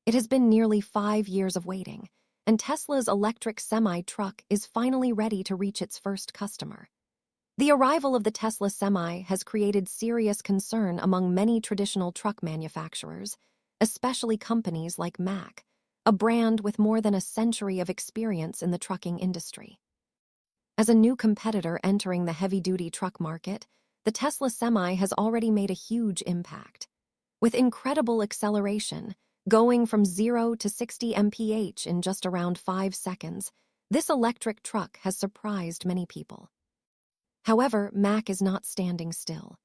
It has been nearly 5 years of waiting, and Tesla's electric semi-truck is finally ready to reach its first customer. The arrival of the Tesla Semi has created serious concern among many traditional truck manufacturers, especially companies like Mack, a brand with more than a century of experience in the trucking industry. As a new competitor entering the heavy-duty truck market, the Tesla Semi has already made a huge impact. With incredible acceleration, going from 0 to 60 mph in just around 5 seconds, this electric truck has surprised many people. However, Mack is not standing still.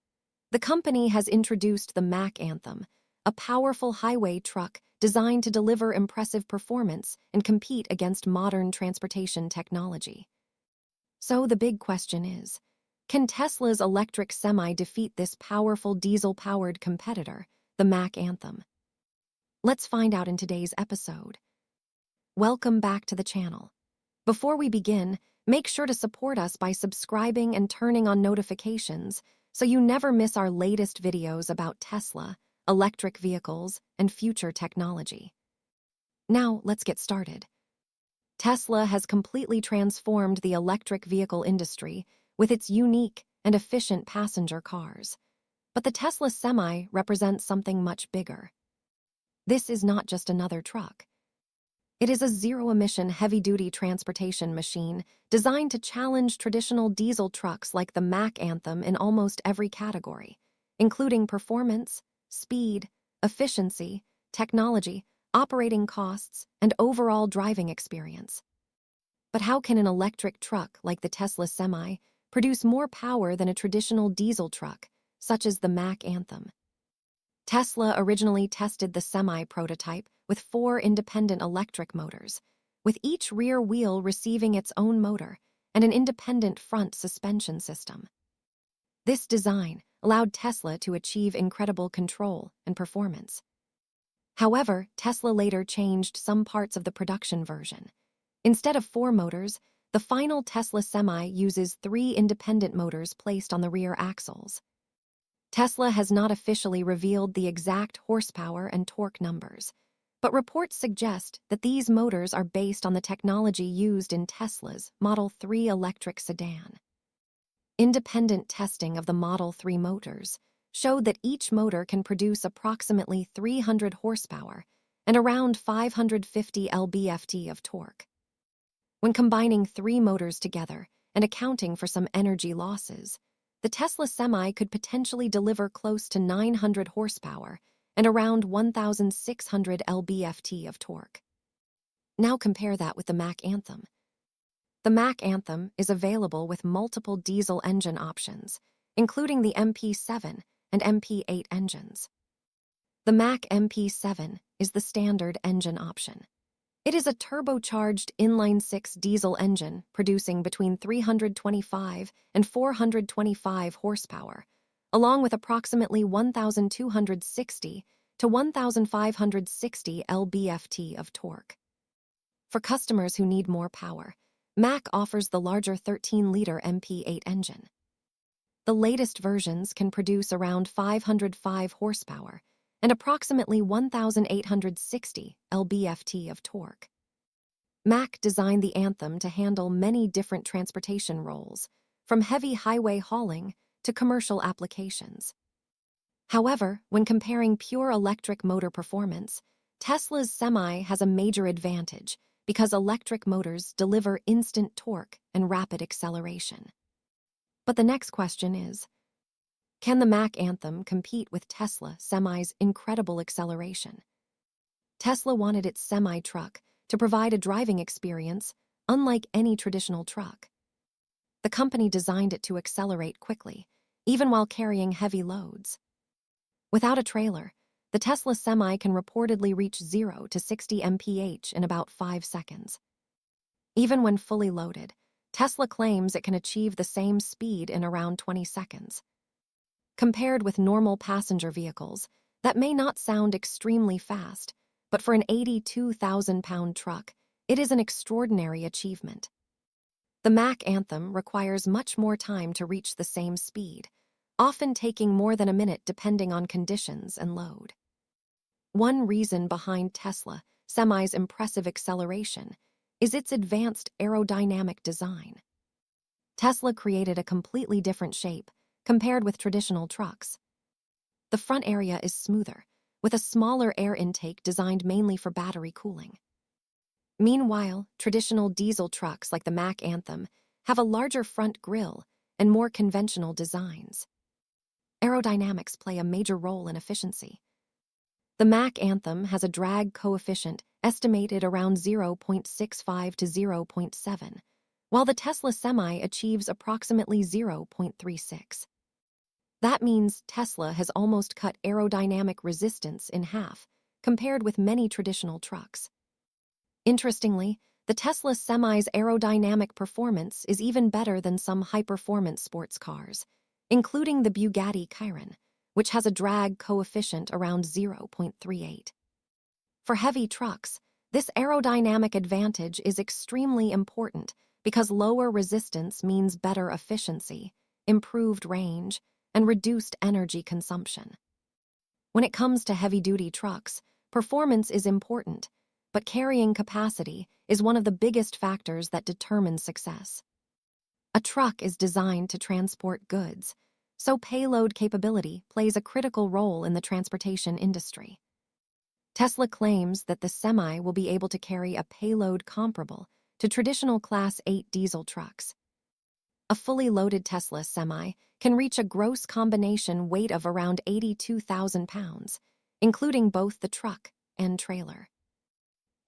The company has introduced the Mack Anthem, a powerful highway truck designed to deliver impressive performance and compete against modern transportation technology. So the big question is, can Tesla's electric semi defeat this powerful diesel-powered competitor, the Mack Anthem? Let's find out in today's episode. Welcome back to the channel. Before we begin, make sure to support us by subscribing and turning on notifications so you never miss our latest videos about Tesla, electric vehicles, and future technology. Now, let's get started. Tesla has completely transformed the electric vehicle industry with its unique and efficient passenger cars. But the Tesla Semi represents something much bigger. This is not just another truck. It is a zero-emission heavy-duty transportation machine designed to challenge traditional diesel trucks like the Mack Anthem in almost every category, including performance, speed, efficiency, technology, operating costs, and overall driving experience. But how can an electric truck like the Tesla Semi produce more power than a traditional diesel truck, such as the Mack Anthem? Tesla originally tested the Semi prototype with 4 independent electric motors, with each rear wheel receiving its own motor and an independent front suspension system. This design allowed Tesla to achieve incredible control and performance. However, Tesla later changed some parts of the production version. Instead of 4 motors, the final Tesla Semi uses 3 independent motors placed on the rear axles. Tesla has not officially revealed the exact horsepower and torque numbers, but reports suggest that these motors are based on the technology used in Tesla's Model 3 electric sedan. Independent testing of the Model 3 motors showed that each motor can produce approximately 300 horsepower and around 550 lb-ft of torque. When combining 3 motors together and accounting for some energy losses, the Tesla Semi could potentially deliver close to 900 horsepower and around 1,600 lb-ft of torque. Now compare that with the Mack Anthem. The Mack Anthem is available with multiple diesel engine options, including the MP7 and MP8 engines. The Mack MP7 is the standard engine option. It is a turbocharged inline-6 diesel engine producing between 325 and 425 horsepower, along with approximately 1,260 to 1,560 lb-ft of torque. For customers who need more power, Mack offers the larger 13-liter MP8 engine. The latest versions can produce around 505 horsepower and approximately 1,860 lb-ft of torque. Mack designed the Anthem to handle many different transportation roles, from heavy highway hauling to commercial applications. However, when comparing pure electric motor performance, Tesla's Semi has a major advantage because electric motors deliver instant torque and rapid acceleration. But the next question is, can the Mack Anthem compete with Tesla Semi's incredible acceleration? Tesla wanted its semi-truck to provide a driving experience unlike any traditional truck. The company designed it to accelerate quickly, even while carrying heavy loads. Without a trailer, the Tesla Semi can reportedly reach 0 to 60 mph in about 5 seconds. Even when fully loaded, Tesla claims it can achieve the same speed in around 20 seconds. Compared with normal passenger vehicles, that may not sound extremely fast, but for an 82,000-pound truck, it is an extraordinary achievement. The Mack Anthem requires much more time to reach the same speed, often taking more than a minute depending on conditions and load. One reason behind Tesla Semi's impressive acceleration is its advanced aerodynamic design. Tesla created a completely different shape compared with traditional trucks. The front area is smoother, with a smaller air intake designed mainly for battery cooling. Meanwhile, traditional diesel trucks like the Mack Anthem have a larger front grille and more conventional designs. Aerodynamics play a major role in efficiency. The Mack Anthem has a drag coefficient estimated around 0.65 to 0.7, while the Tesla Semi achieves approximately 0.36. That means Tesla has almost cut aerodynamic resistance in half, compared with many traditional trucks. Interestingly, the Tesla Semi's aerodynamic performance is even better than some high-performance sports cars, including the Bugatti Chiron, which has a drag coefficient around 0.38. For heavy trucks, this aerodynamic advantage is extremely important because lower resistance means better efficiency, improved range, and reduced energy consumption. When it comes to heavy-duty trucks, performance is important, but carrying capacity is one of the biggest factors that determines success. A truck is designed to transport goods, so payload capability plays a critical role in the transportation industry. Tesla claims that the Semi will be able to carry a payload comparable to traditional Class 8 diesel trucks. A fully loaded Tesla Semi can reach a gross combination weight of around 82,000 pounds, including both the truck and trailer.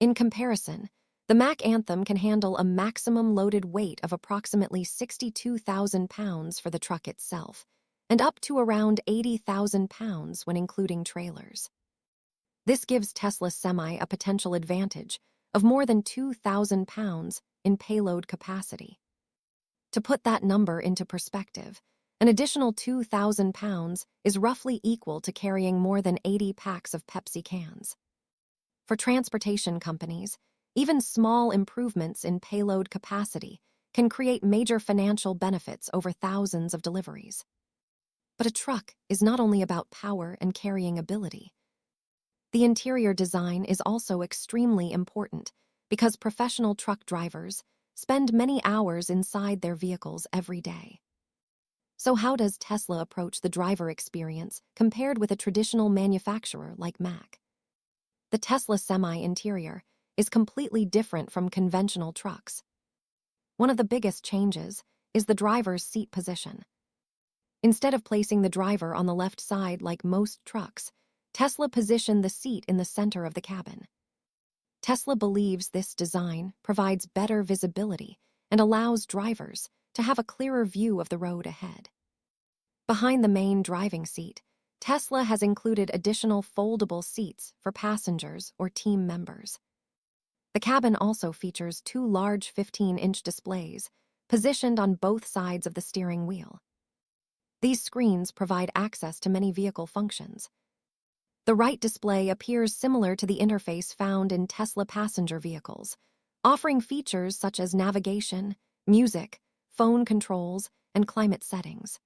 In comparison, the Mack Anthem can handle a maximum loaded weight of approximately 62,000 pounds for the truck itself, and up to around 80,000 pounds when including trailers. This gives Tesla Semi a potential advantage of more than 2,000 pounds in payload capacity. To put that number into perspective, an additional 2,000 pounds is roughly equal to carrying more than 80 packs of Pepsi cans. For transportation companies, even small improvements in payload capacity can create major financial benefits over thousands of deliveries. But a truck is not only about power and carrying ability. The interior design is also extremely important because professional truck drivers spend many hours inside their vehicles every day. So how does Tesla approach the driver experience compared with a traditional manufacturer like Mack? The Tesla Semi interior is completely different from conventional trucks. One of the biggest changes is the driver's seat position. Instead of placing the driver on the left side like most trucks, Tesla positioned the seat in the center of the cabin. Tesla believes this design provides better visibility and allows drivers to have a clearer view of the road ahead. Behind the main driving seat, Tesla has included additional foldable seats for passengers or team members. The cabin also features two large 15-inch displays positioned on both sides of the steering wheel. These screens provide access to many vehicle functions. The right display appears similar to the interface found in Tesla passenger vehicles, offering features such as navigation, music, phone controls, and climate settings.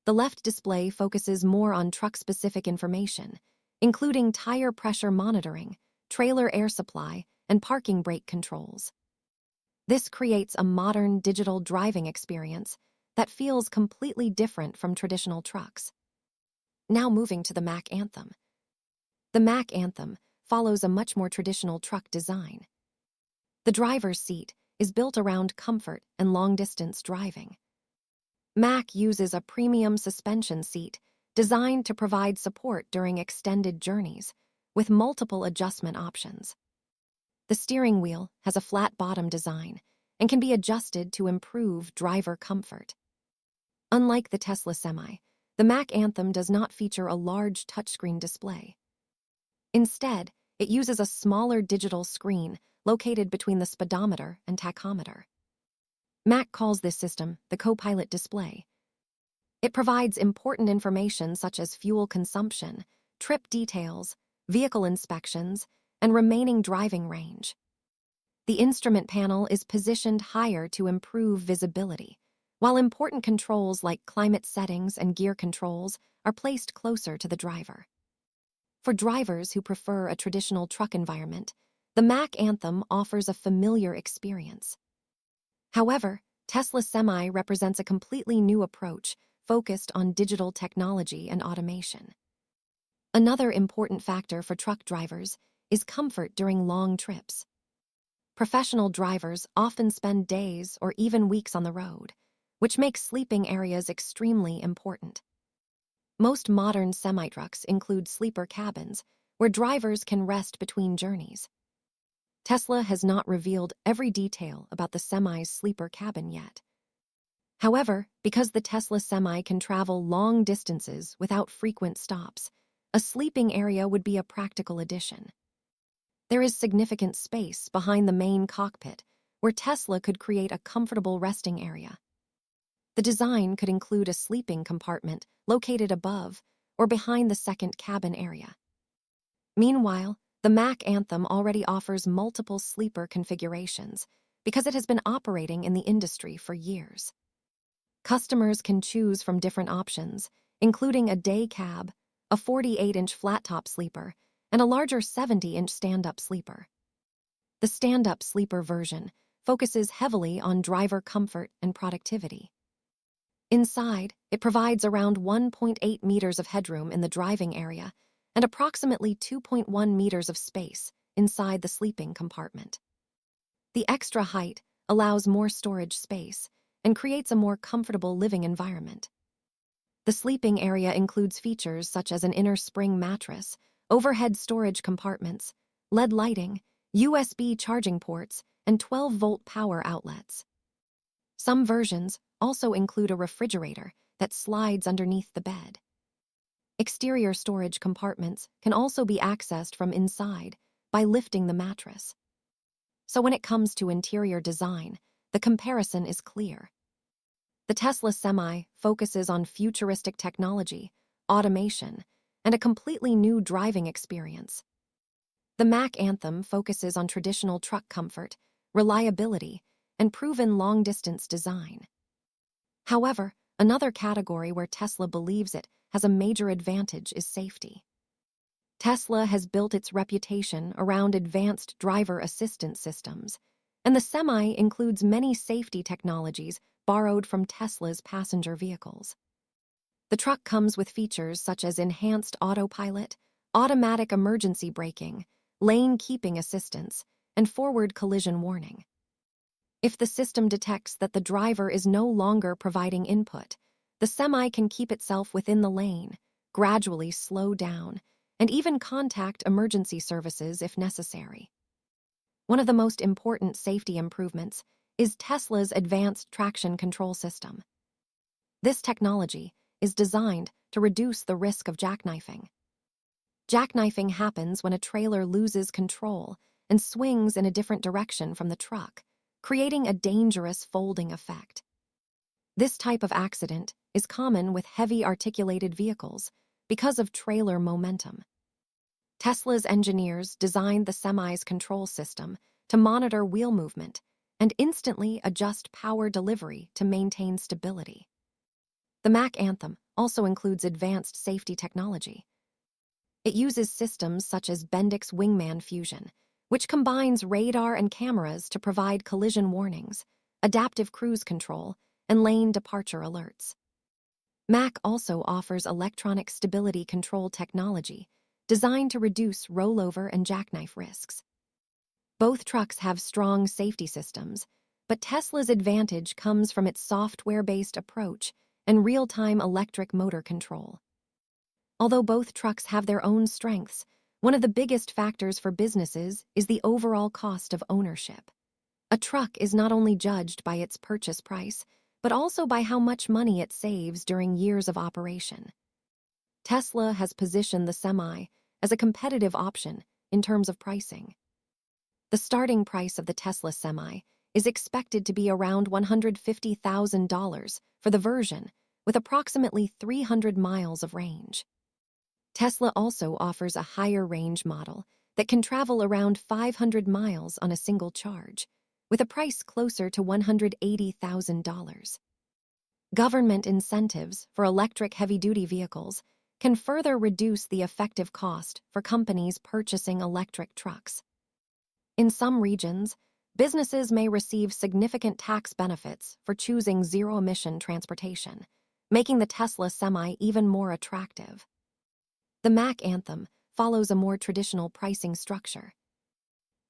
The left display focuses more on truck-specific information, including tire pressure monitoring, trailer air supply, and parking brake controls. This creates a modern digital driving experience that feels completely different from traditional trucks. Now moving to the Mack Anthem. The Mack Anthem follows a much more traditional truck design. The driver's seat is built around comfort and long-distance driving. Mack uses a premium suspension seat designed to provide support during extended journeys, with multiple adjustment options. The steering wheel has a flat bottom design and can be adjusted to improve driver comfort. Unlike the Tesla Semi, the Mack Anthem does not feature a large touchscreen display. Instead, it uses a smaller digital screen located between the speedometer and tachometer. Mack calls this system the co-pilot display. It provides important information such as fuel consumption, trip details, vehicle inspections, and remaining driving range. The instrument panel is positioned higher to improve visibility, while important controls like climate settings and gear controls are placed closer to the driver. For drivers who prefer a traditional truck environment, the Mack Anthem offers a familiar experience. However, Tesla Semi represents a completely new approach focused on digital technology and automation. Another important factor for truck drivers is comfort during long trips. Professional drivers often spend days or even weeks on the road, which makes sleeping areas extremely important. Most modern semi-trucks include sleeper cabins, where drivers can rest between journeys. Tesla has not revealed every detail about the Semi's sleeper cabin yet. However, because the Tesla Semi can travel long distances without frequent stops, a sleeping area would be a practical addition. There is significant space behind the main cockpit, where Tesla could create a comfortable resting area. The design could include a sleeping compartment located above or behind the second cabin area. Meanwhile, the Mack Anthem already offers multiple sleeper configurations because it has been operating in the industry for years. Customers can choose from different options, including a day cab, a 48-inch flat-top sleeper, and a larger 70-inch stand-up sleeper. The stand-up sleeper version focuses heavily on driver comfort and productivity. Inside, it provides around 1.8 meters of headroom in the driving area and approximately 2.1 meters of space inside the sleeping compartment. The extra height allows more storage space and creates a more comfortable living environment. The sleeping area includes features such as an inner spring mattress, overhead storage compartments, LED lighting, USB charging ports, and 12-volt power outlets. Some versions also include a refrigerator that slides underneath the bed. Exterior storage compartments can also be accessed from inside by lifting the mattress. So when it comes to interior design, the comparison is clear. The Tesla Semi focuses on futuristic technology, automation, and a completely new driving experience. The Mack Anthem focuses on traditional truck comfort, reliability, and proven long-distance design. However, another category where Tesla believes it has a major advantage is safety. Tesla has built its reputation around advanced driver assistance systems, and the Semi includes many safety technologies borrowed from Tesla's passenger vehicles. The truck comes with features such as enhanced autopilot, automatic emergency braking, lane keeping assistance, and forward collision warning. If the system detects that the driver is no longer providing input, the Semi can keep itself within the lane, gradually slow down, and even contact emergency services if necessary. One of the most important safety improvements is Tesla's advanced traction control system. This technology is designed to reduce the risk of jackknifing. Jackknifing happens when a trailer loses control and swings in a different direction from the truck, creating a dangerous folding effect. This type of accident is common with heavy articulated vehicles because of trailer momentum. Tesla's engineers designed the Semi's control system to monitor wheel movement and instantly adjust power delivery to maintain stability. The Mack Anthem also includes advanced safety technology. It uses systems such as Bendix Wingman Fusion, which combines radar and cameras to provide collision warnings, adaptive cruise control, and lane departure alerts. Mack also offers electronic stability control technology designed to reduce rollover and jackknife risks. Both trucks have strong safety systems, but Tesla's advantage comes from its software-based approach and real-time electric motor control. Although both trucks have their own strengths, one of the biggest factors for businesses is the overall cost of ownership. A truck is not only judged by its purchase price, but also by how much money it saves during years of operation. Tesla has positioned the Semi as a competitive option in terms of pricing. The starting price of the Tesla Semi is expected to be around $150,000 for the version with approximately 300 miles of range. Tesla also offers a higher range model that can travel around 500 miles on a single charge, with a price closer to $180,000. Government incentives for electric heavy-duty vehicles can further reduce the effective cost for companies purchasing electric trucks. In some regions, businesses may receive significant tax benefits for choosing zero-emission transportation, making the Tesla Semi even more attractive. The Mack Anthem follows a more traditional pricing structure.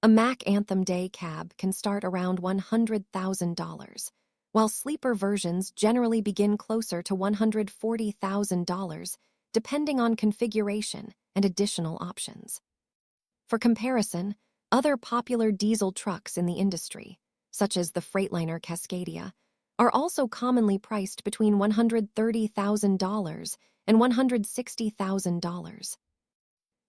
A Mack Anthem day cab can start around $100,000, while sleeper versions generally begin closer to $140,000, depending on configuration and additional options. For comparison, other popular diesel trucks in the industry, such as the Freightliner Cascadia, are also commonly priced between $130,000 and $160,000.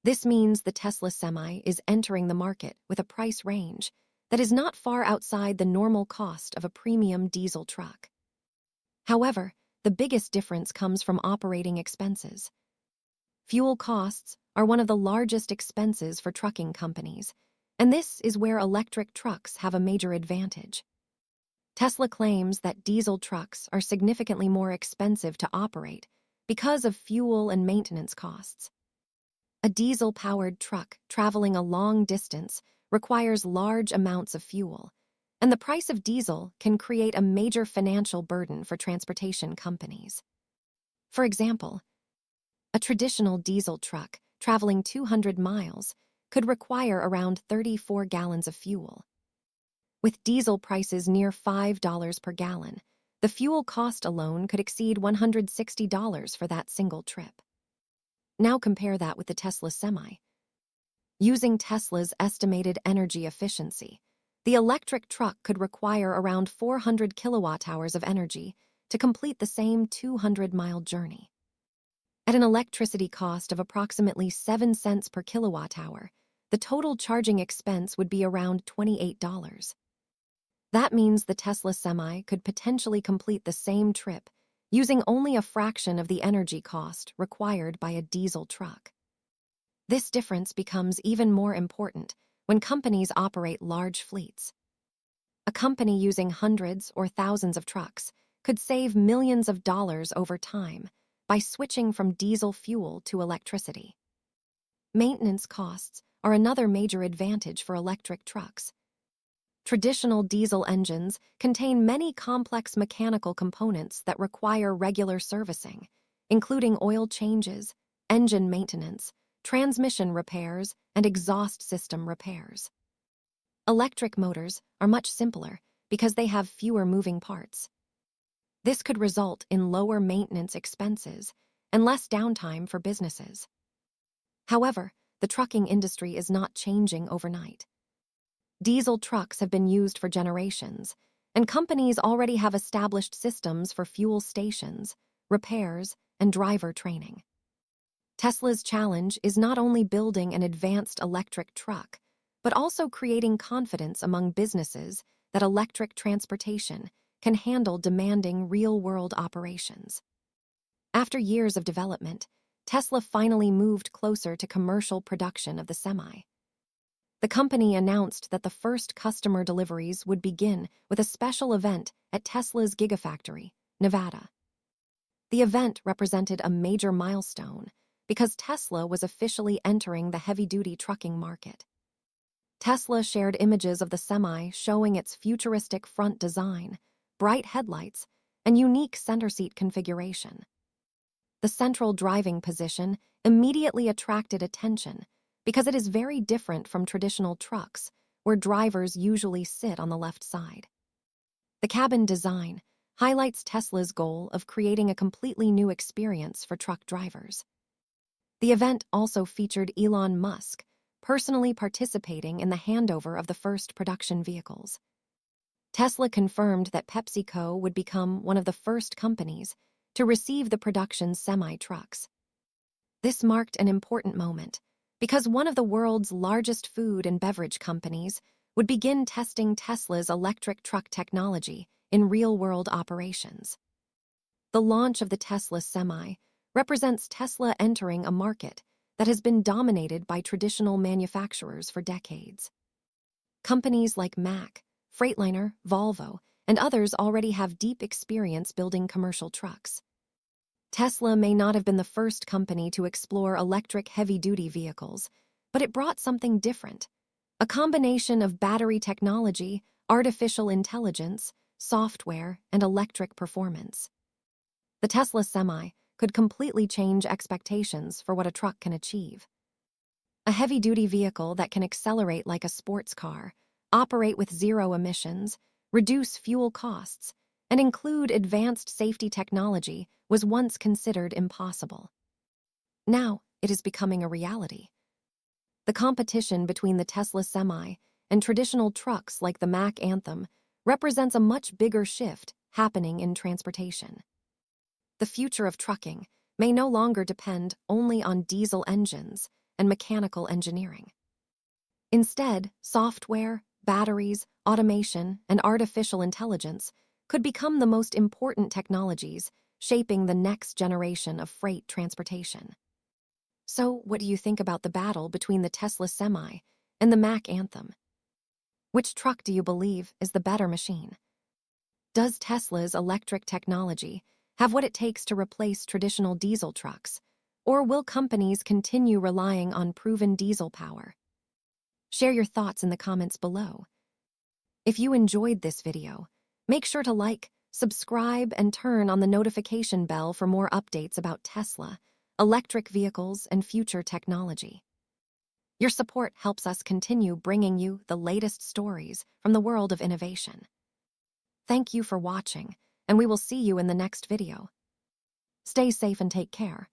This means the Tesla Semi is entering the market with a price range that is not far outside the normal cost of a premium diesel truck. However, the biggest difference comes from operating expenses. Fuel costs are one of the largest expenses for trucking companies, and this is where electric trucks have a major advantage. Tesla claims that diesel trucks are significantly more expensive to operate because of fuel and maintenance costs. A diesel-powered truck traveling a long distance requires large amounts of fuel, and the price of diesel can create a major financial burden for transportation companies. For example, a traditional diesel truck traveling 200 miles could require around 34 gallons of fuel. With diesel prices near $5 per gallon, the fuel cost alone could exceed $160 for that single trip. Now compare that with the Tesla Semi. Using Tesla's estimated energy efficiency, the electric truck could require around 400 kilowatt-hours of energy to complete the same 200-mile journey. At an electricity cost of approximately 7 cents per kilowatt-hour, the total charging expense would be around $28. That means the Tesla Semi could potentially complete the same trip using only a fraction of the energy cost required by a diesel truck. This difference becomes even more important when companies operate large fleets. A company using hundreds or thousands of trucks could save millions of dollars over time by switching from diesel fuel to electricity. Maintenance costs are another major advantage for electric trucks. Traditional diesel engines contain many complex mechanical components that require regular servicing, including oil changes, engine maintenance, transmission repairs, and exhaust system repairs. Electric motors are much simpler because they have fewer moving parts. This could result in lower maintenance expenses and less downtime for businesses. However, the trucking industry is not changing overnight. Diesel trucks have been used for generations, and companies already have established systems for fuel stations, repairs, and driver training. Tesla's challenge is not only building an advanced electric truck, but also creating confidence among businesses that electric transportation can handle demanding real-world operations. After years of development, Tesla finally moved closer to commercial production of the Semi. The company announced that the first customer deliveries would begin with a special event at Tesla's Gigafactory, Nevada. The event represented a major milestone because Tesla was officially entering the heavy-duty trucking market. Tesla shared images of the Semi showing its futuristic front design, bright headlights, and unique center seat configuration. The central driving position immediately attracted attention because it is very different from traditional trucks, where drivers usually sit on the left side. The cabin design highlights Tesla's goal of creating a completely new experience for truck drivers. The event also featured Elon Musk personally participating in the handover of the first production vehicles. Tesla confirmed that PepsiCo would become one of the first companies to receive the production semi-trucks. This marked an important moment because one of the world's largest food and beverage companies would begin testing Tesla's electric truck technology in real-world operations. The launch of the Tesla Semi represents Tesla entering a market that has been dominated by traditional manufacturers for decades. Companies like Mack, Freightliner, Volvo, and others already have deep experience building commercial trucks. Tesla may not have been the first company to explore electric heavy-duty vehicles, but it brought something different. A combination of battery technology, artificial intelligence, software, and electric performance. The Tesla Semi could completely change expectations for what a truck can achieve. A heavy-duty vehicle that can accelerate like a sports car, operate with zero emissions, reduce fuel costs, and include advanced safety technology was once considered impossible. Now, it is becoming a reality. The competition between the Tesla Semi and traditional trucks like the Mack Anthem represents a much bigger shift happening in transportation. The future of trucking may no longer depend only on diesel engines and mechanical engineering. Instead, software, batteries, automation, and artificial intelligence could become the most important technologies shaping the next generation of freight transportation. So, what do you think about the battle between the Tesla Semi and the Mack Anthem? Which truck do you believe is the better machine? Does Tesla's electric technology have what it takes to replace traditional diesel trucks, or will companies continue relying on proven diesel power? Share your thoughts in the comments below. If you enjoyed this video, make sure to like, subscribe, and turn on the notification bell for more updates about Tesla, electric vehicles, and future technology. Your support helps us continue bringing you the latest stories from the world of innovation. Thank you for watching, and we will see you in the next video. Stay safe and take care.